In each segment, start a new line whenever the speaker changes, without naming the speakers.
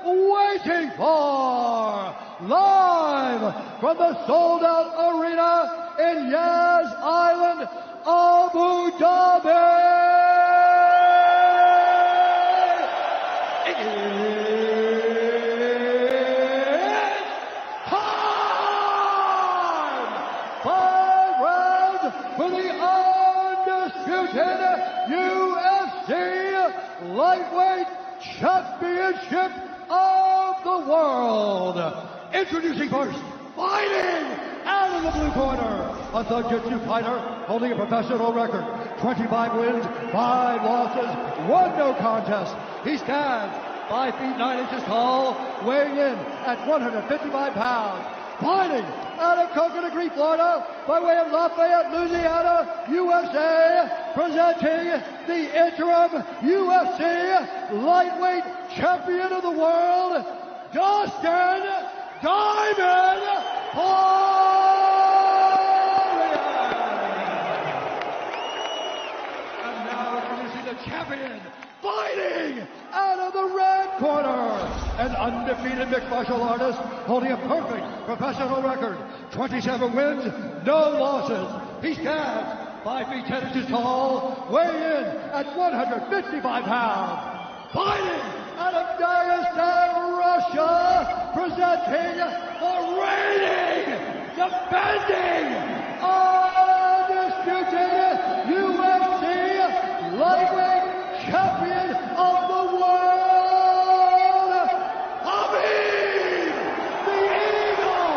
waiting for. Live from the sold-out arena in Yas Island, Abu Dhabi. For the undisputed UFC Lightweight Championship of the World. Introducing first, fighting out of the blue corner, a Jiu-Jitsu fighter holding a professional record, 25 wins, 5 losses, 1 no contest. He stands 5 feet 9 inches tall, weighing in at 155 pounds. Fighting out of Coconut Green, Florida, by way of Lafayette, Louisiana, USA, presenting the interim UFC Lightweight Champion of the World, Dustin Diamond Poirier. And now introducing the champion, fighting out of the red corner, an undefeated mixed martial artist holding a perfect professional record, 27 wins, no losses. He stands 5 feet 10 inches tall, weighing in at 155 pounds. Fighting out of Dagestan, Russia, presenting the reigning, defending, undisputed UFC Lightweight Champion of the World, Khabib, the Eagle.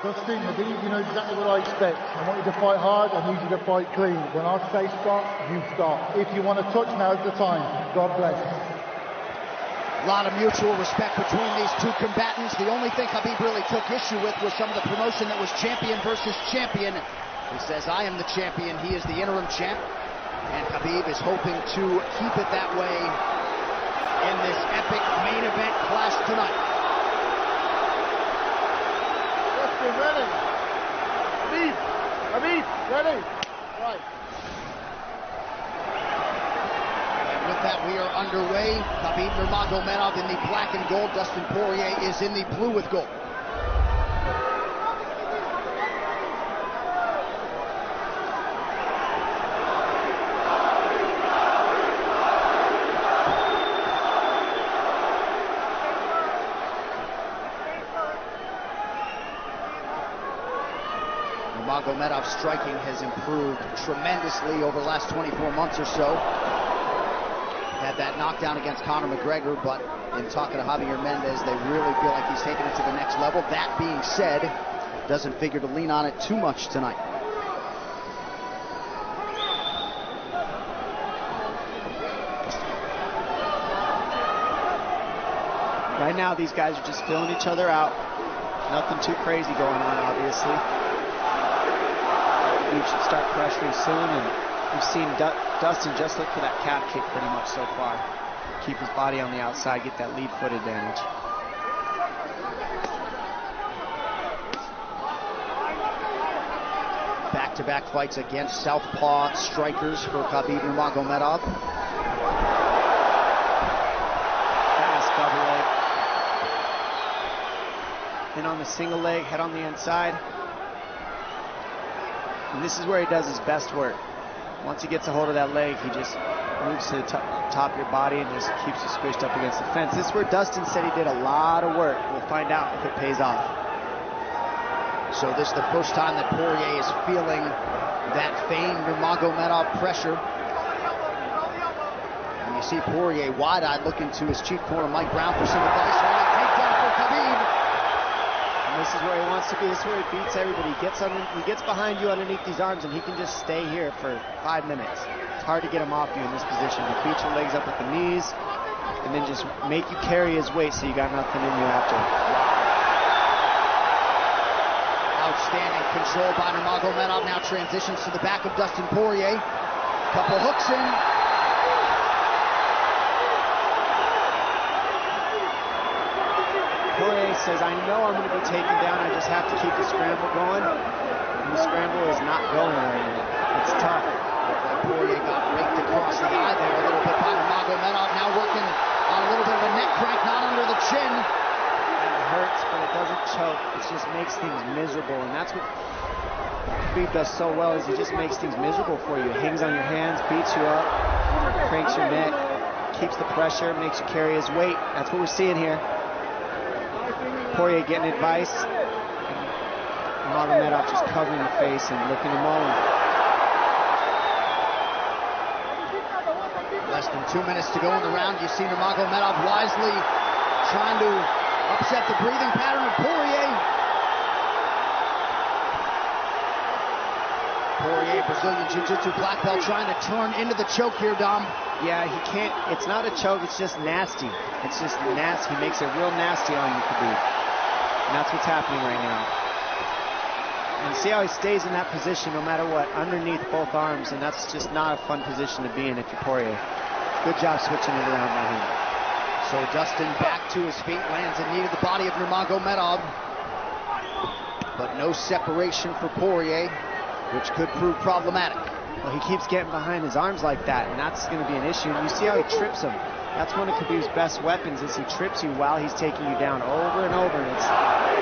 Dustin, Khabib, you know exactly what I expect. I want you to fight hard, I need you to fight clean. When I say stop, you stop. If you want to touch, now's the time. God bless.
A lot of mutual respect between these two combatants. The only thing Khabib really took issue with was some of the promotion that was champion versus champion. He says, I am the champion, he is the interim champ. And Khabib is hoping to keep it that way in this epic main event clash tonight.
Dustin, ready? Khabib, ready? Right.
With that, we are underway. Khabib Nurmagomedov in the black and gold. Dustin Poirier is in the blue with gold. Nurmagomedov's striking has improved tremendously over the last 24 months or so. Had that knockdown against Conor McGregor, but in talking to Javier Mendez, they really feel like he's taking it to the next level. That being said, doesn't figure to lean on it too much tonight.
Right now, these guys are just filling each other out. Nothing too crazy going on, obviously. We should start pressuring soon, and we've seen Dustin just look for that calf kick pretty much so far. Keep his body on the outside, get that lead foot advantage.
Back-to-back fights against southpaw strikers for Khabib Nurmagomedov.
Fast double leg. Then on the single leg, head on the inside. And this is where he does his best work. Once he gets a hold of that leg, he just moves to the top of your body and just keeps you squished up against the fence. This is where Dustin said he did a lot of work. We'll find out if it pays off.
So this is the first time that Poirier is feeling that famed Nurmagomedov pressure. And you see Poirier wide-eyed looking to his chief corner, Mike Brown, for some advice. Takedown for Khabib.
And this is where he wants to be. This is where he beats everybody. He gets behind you underneath these arms, and he can just stay here for 5 minutes. It's hard to get him off you in this position. You beat your legs up with the knees, and then just make you carry his weight so you got nothing in you after.
Outstanding control by Nurmagomedov. Now transitions to the back of Dustin Poirier. Couple hooks in.
Poirier says, I know I'm going to be taken down. I just just have to keep the scramble going. And the scramble is not going right now. It's tough.
Poirier got raked across the eye there a little bit by Nurmagomedov. Now working on a little bit of a neck crank, not under the chin.
It hurts, but it doesn't choke. It just makes things miserable, and that's what Khabib does so well, is he just makes things miserable for you. Hangs on your hands, beats you up, cranks your neck, keeps the pressure, makes you carry his weight. That's what we're seeing here. Poirier getting advice, and Nurmagomedov just covering the face and looking him on.
Less than 2 minutes to go in the round. You see Nurmagomedov wisely trying to upset the breathing pattern of Poirier. Poirier, Brazilian Jiu-Jitsu black belt, trying to turn into the choke here, Dom.
Yeah, he can't. It's not a choke. It's just nasty. It's just nasty. He makes it real nasty on you, Khabib. And that's what's happening right now. And see how he stays in that position no matter what, underneath both arms, and that's just not a fun position to be in if you're Poirier. Good job switching it around by him.
So Dustin back to his feet, lands a knee to the body of Nurmagomedov. But no separation for Poirier, which could prove problematic.
Well, he keeps getting behind his arms like that, and that's going to be an issue. And you see how he trips him. That's one of Khabib's best weapons, is he trips you while he's taking you down over and over. And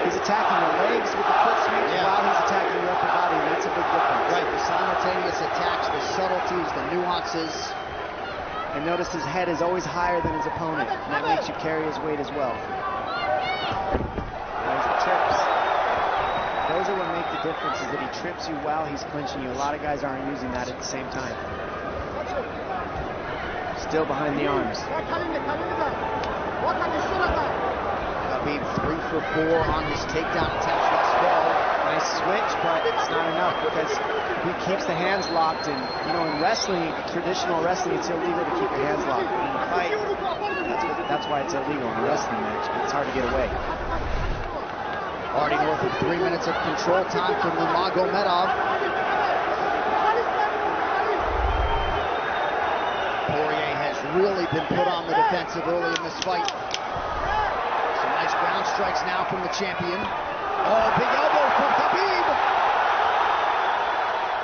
he's attacking your legs with the foot sweep while he's attacking your upper body, and that's a big difference.
Right, the simultaneous attacks, the subtleties, the nuances.
And notice his head is always higher than his opponent, and that makes you carry his weight as well. There's the trips. Those are what make the difference, is that he trips you while he's clinching you. A lot of guys aren't using that at the same time. Still behind the arms.
Khabib 3 for 4 on his takedown attempts thus far.
Nice switch, but it's not enough because he keeps the hands locked. And you know, in wrestling, traditional wrestling, it's illegal to keep your hands locked. In a fight, that's why it's illegal in a wrestling match. But it's hard to get away.
Already north of 3 minutes of control time for Nurmagomedov. Poirier has really been put on the defensive early in this fight. Some nice ground strikes now from the champion. Oh, big elbow from Khabib.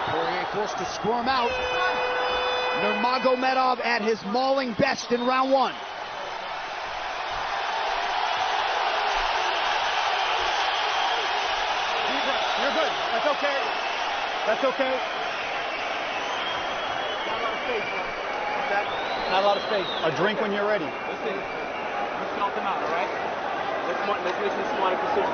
Poirier forced to squirm out. Nurmagomedov at his mauling best in round 1.
You're good. That's okay. That's okay. Not a lot of space, bro. Not a lot of space. A drink when you're ready. Listen, let's count them out, all right? Let's make this smart decision.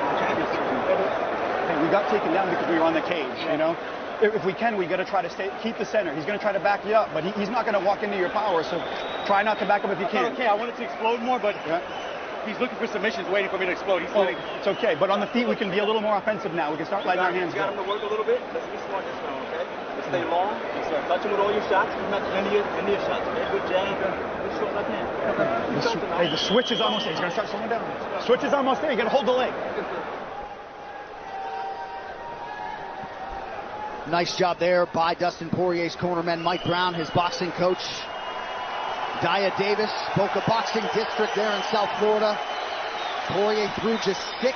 Hey, we got taken down because we were on the cage, you know? If we can, we got to try to keep the center. He's going to try to back you up, but he's not going to walk into your power, so try not to back up if you can. Okay, I wanted to explode more, but he's looking for submissions, waiting for me to explode. It's okay, but on the feet, we can be a little more offensive now. We can start letting our hands go. You got him to work a little bit. Let's be smart this round, okay? Let's stay long. Let's touch him with all your shots. He's not any of your shots, okay? Good jab. Good short left hand. Hey, the switch is almost there. He's going to start slowing down. Switch is almost there. You got to hold the leg.
Nice job there by Dustin Poirier's cornerman, Mike Brown, his boxing coach. Dia Davis, Boca Boxing District there in South Florida. Poirier threw just 6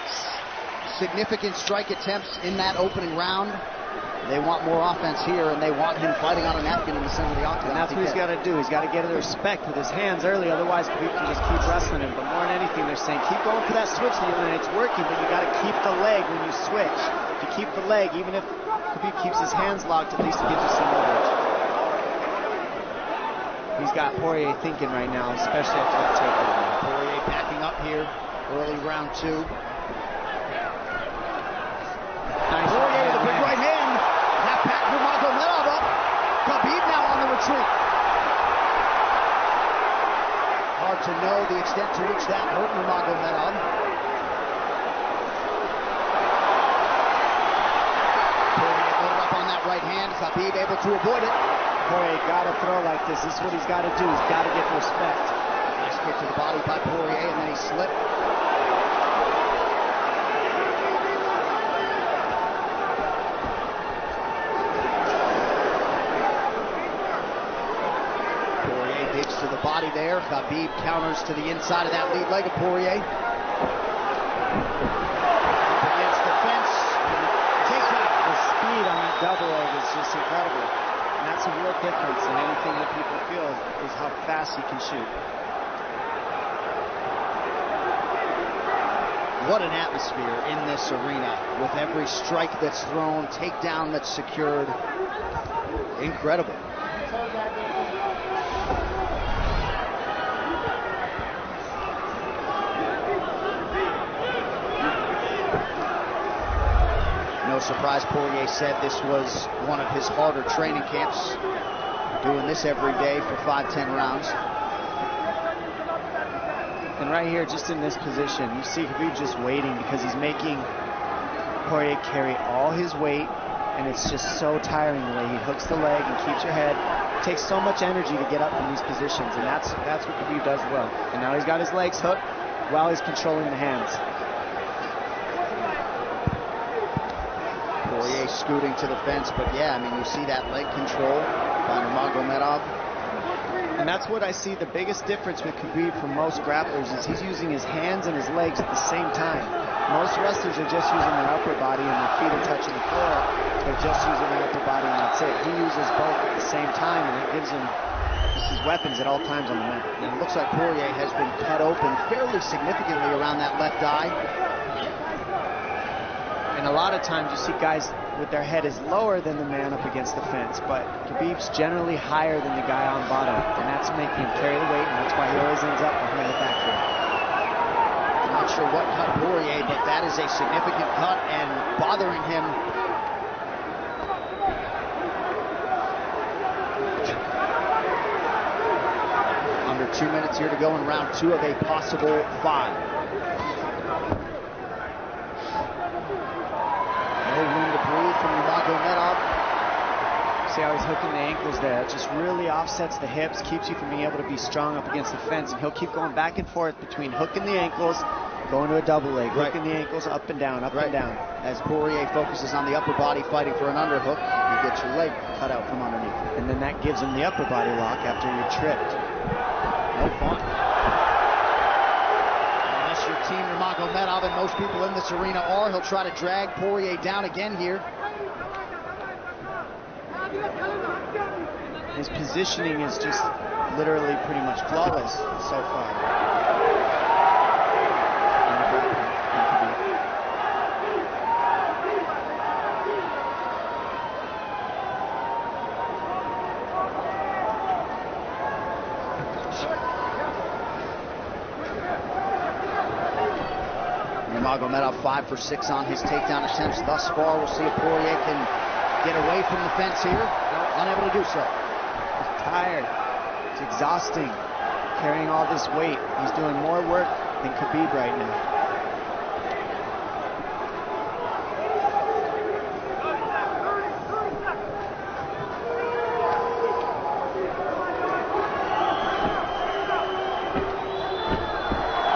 significant strike attempts in that opening round. They want more offense here, and they want him fighting on a napkin in the center of the octagon.
And that's what he's got to do. He's got to get the respect with his hands early, otherwise Khabib can just keep wrestling him. But more than anything, they're saying keep going for that switch, and it's working, but you got to keep the leg when you switch. If you keep the leg, even if Khabib keeps his hands locked, at least it gives you some leverage. He's got Poirier thinking right now, especially after that takedown.
Poirier backing up here, early round 2.
Nice
Poirier with a big right hand. That back Nurmagomedov up. Khabib now on the retreat. Hard to know the extent to which that hurt Nurmagomedov. Poirier loaded up on that right hand. Khabib able to avoid it.
Poirier got to throw like this. This is what he's got to do. He's got to get respect.
Nice kick to the body by Poirier, and then he slipped. Poirier digs to the body there. Khabib counters to the inside of that lead leg of Poirier. Up against the fence.
that's a real difference in anything that people feel is how fast he can shoot.
What an atmosphere in this arena with every strike that's thrown, takedown that's secured. Incredible. No surprise, Poirier said this was one of his harder training camps, doing this every day for 5-10 rounds.
And right here, just in this position, you see Khabib just waiting because he's making Poirier carry all his weight, and it's just so tiring the way he hooks the leg and keeps your head. It takes so much energy to get up from these positions, and that's what Khabib does well. And now he's got his legs hooked while he's controlling the hands.
Poirier scooting to the fence, but yeah, I mean, you see that leg control by Nurmagomedov.
And that's what I see the biggest difference with Khabib from most grapplers is he's using his hands and his legs at the same time. Most wrestlers are just using their upper body and their feet are touching the floor. They're just using their upper body and that's it. He uses both at the same time, and it gives him his weapons at all times on the mat.
And it looks like Poirier has been cut open fairly significantly around that left eye.
And a lot of times you see guys with their head is lower than the man up against the fence, but Khabib's generally higher than the guy on bottom, and that's making him carry the weight, and that's why he always ends up behind the back here.
I'm not sure what cut Poirier, but that is a significant cut and bothering him. Under 2 minutes here to go in round 2 of a possible 5. No room to breathe from Nurmagomedov.
See how he's hooking the ankles there. It just really offsets the hips, keeps you from being able to be strong up against the fence, and he'll keep going back and forth between hooking the ankles, going to a double leg, hooking the ankles up and down, up and down.
As Poirier focuses on the upper body fighting for an underhook, you get your leg cut out from underneath.
And then that gives him the upper body lock after you're tripped.
No fun. Unless you're Team Nurmagomedov, and most people in this arena are, he'll try to drag Poirier down again here.
His positioning is just literally pretty much flawless so far.
Nurmagomedov 5 for 6 on his takedown attempts thus far. We'll see if Poirier can get away from the fence here. Unable to do so.
He's tired. It's exhausting. Carrying all this weight. He's doing more work than Khabib right now.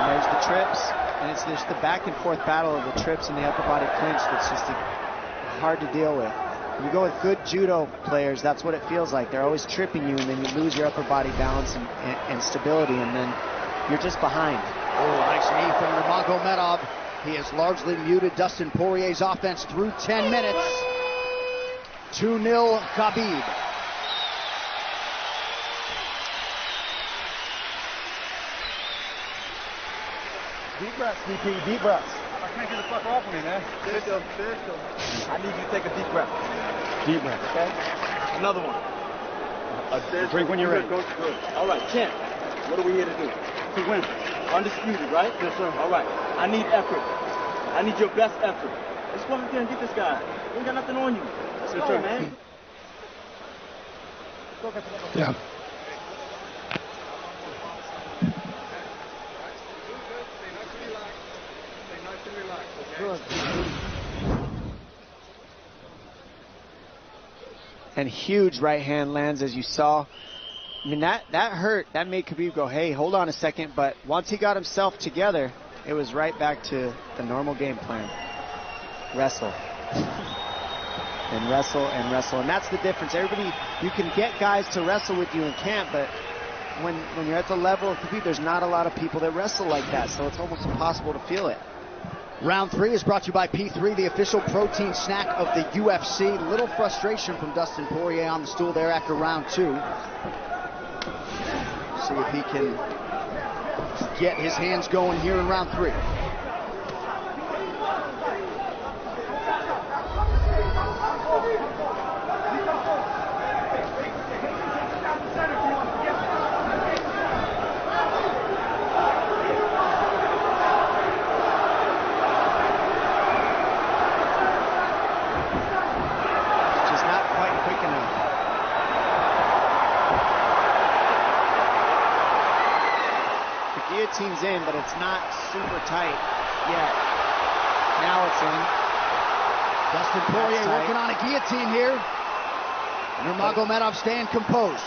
And there's the trips. And it's just the back and forth battle of the trips and the upper body clinch that's just hard to deal with. When you go with good judo players, that's what it feels like. They're always tripping you, and then you lose your upper body balance and stability, and then you're just behind.
Oh, nice knee from Nurmagomedov. He has largely muted Dustin Poirier's offense through 10 minutes. 2-0 Khabib.
Deep breaths, DP, deep breaths. I can't get the fuck off of me, man. Sit still. I need you to take a deep breath. Deep breath, okay? Another one. Drink when you're ready. Good. All right, champ. What are we here to do? To win. Undisputed, right? Yes, sir. All right. I need effort. I need your best effort. Let's go out there and get this guy. We ain't got nothing on you. Let's go, man.
Yeah.
And huge right hand lands, as you saw. I mean, that hurt. That made Khabib go, hey, hold on a second. But once he got himself together, it was right back to the normal game plan. Wrestle. And wrestle and wrestle. And that's the difference. Everybody, you can get guys to wrestle with you in camp, but when you're at the level of Khabib, there's not a lot of people that wrestle like that. So it's almost impossible to feel it.
Round 3 is brought to you by P3, the official protein snack of the UFC. Little frustration from Dustin Poirier on the stool there after round 2. See if he can get his hands going here in round 3.
Guillotine's in, but it's not super tight yet. Now it's in.
Dustin Poirier working on a guillotine here. Nurmagomedov staying composed.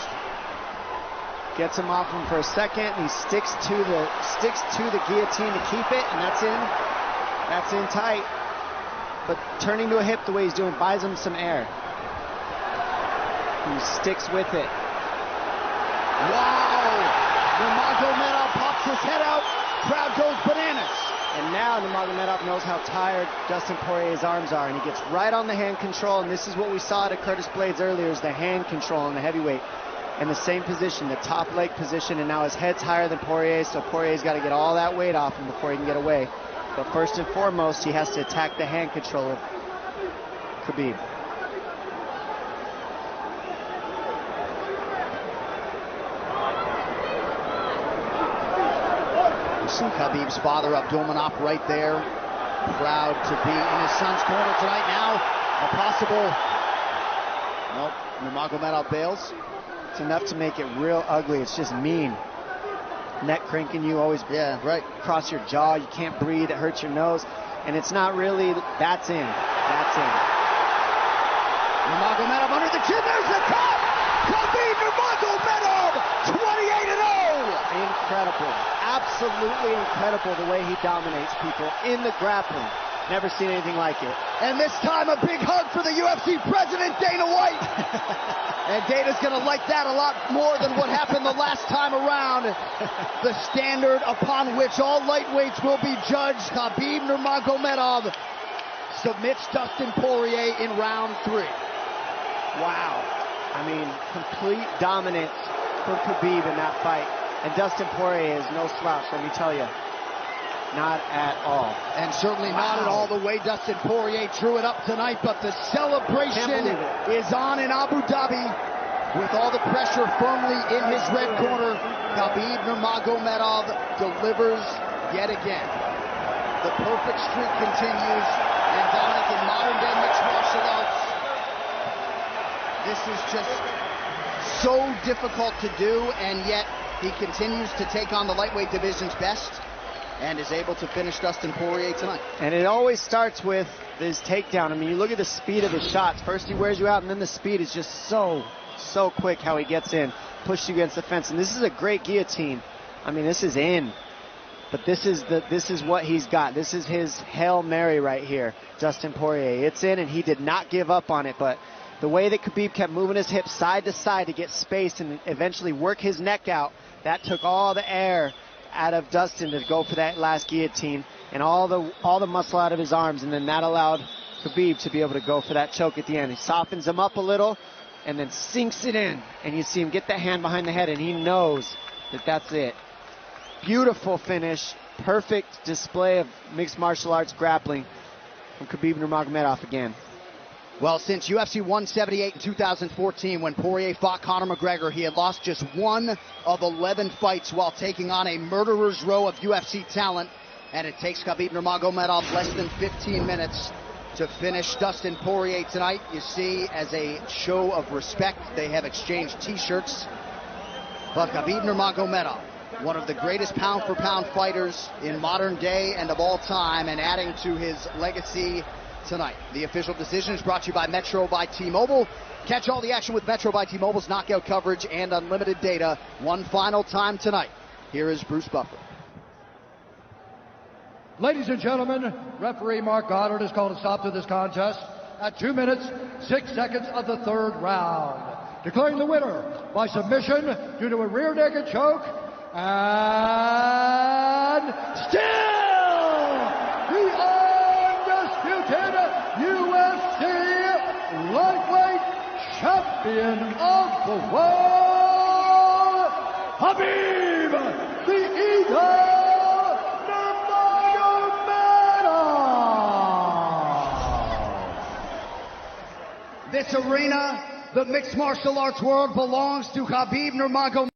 Gets him off him for a second. He sticks to the guillotine to keep it, and that's in. That's in tight. But turning to a hip the way he's doing buys him some air. He sticks with it.
Wow! Nurmagomedov pops his head out. Crowd goes bananas.
And now Nurmagomedov knows how tired Dustin Poirier's arms are, and he gets right on the hand control, and this is what we saw to Curtis Blades earlier, is the hand control on the heavyweight. In the same position, the top leg position, and now his head's higher than Poirier, so Poirier's got to get all that weight off him before he can get away. But first and foremost, he has to attack the hand control of Khabib.
See Khabib's father, Abdulmanap, right there. Proud to be in his son's corner tonight now. A possible... Nope, Nurmagomedov bails.
It's enough to make it real ugly. It's just mean. Neck cranking you, always across your jaw. You can't breathe, it hurts your nose. And it's not really... That's in. That's in.
Nurmagomedov under the chin. There's the cut! Khabib Nurmagomedov, 28-0!
Incredible. Absolutely incredible the way he dominates people in the grappling. Never seen anything like it.
And this time a big hug for the UFC president, Dana White. And Dana's going to like that a lot more than what happened the last time around. The standard upon which all lightweights will be judged. Khabib Nurmagomedov submits Dustin Poirier in round 3.
Wow. I mean, complete dominance from Khabib in that fight. And Dustin Poirier is no slouch, let me tell you. Not at all.
And certainly not at all the way Dustin Poirier drew it up tonight, but the celebration is on in Abu Dhabi with all the pressure firmly in his red corner. Khabib Nurmagomedov delivers yet again. The perfect streak continues, and Dominic, in modern-day mixed martial arts, this is just so difficult to do, and yet he continues to take on the lightweight division's best and is able to finish Dustin Poirier tonight.
And it always starts with his takedown. I mean, you look at the speed of his shots. First he wears you out, and then the speed is just so quick how he gets in, pushes you against the fence. And this is a great guillotine. I mean, this is in. But this is what he's got. This is his Hail Mary right here, Dustin Poirier. It's in, and he did not give up on it. But the way that Khabib kept moving his hips side to side to get space and eventually work his neck out, that took all the air out of Dustin to go for that last guillotine and all the muscle out of his arms, and then that allowed Khabib to be able to go for that choke at the end. He softens him up a little and then sinks it in, and you see him get the hand behind the head, and he knows that that's it. Beautiful finish, perfect display of mixed martial arts grappling from Khabib Nurmagomedov again.
Well, since UFC 178 in 2014, when Poirier fought Conor McGregor, he had lost just 1 of 11 fights while taking on a murderer's row of UFC talent. And it takes Khabib Nurmagomedov less than 15 minutes to finish Dustin Poirier tonight. You see, as a show of respect, they have exchanged T-shirts. But Khabib Nurmagomedov, one of the greatest pound-for-pound fighters in modern day and of all time, and adding to his legacy tonight. The official decision is brought to you by Metro by T-Mobile. Catch all the action with Metro by T-Mobile's knockout coverage and unlimited data one final time tonight. Here is Bruce Buffer.
Ladies and gentlemen, referee Mark Goddard has called a stop to this contest at 2 minutes, 6 seconds of the 3rd round, declaring the winner by submission due to a rear naked choke, and still the champion of the world, Khabib, the Eagle Nurmagomedov. This arena, the mixed martial arts world, belongs to Khabib Nurmagomedov.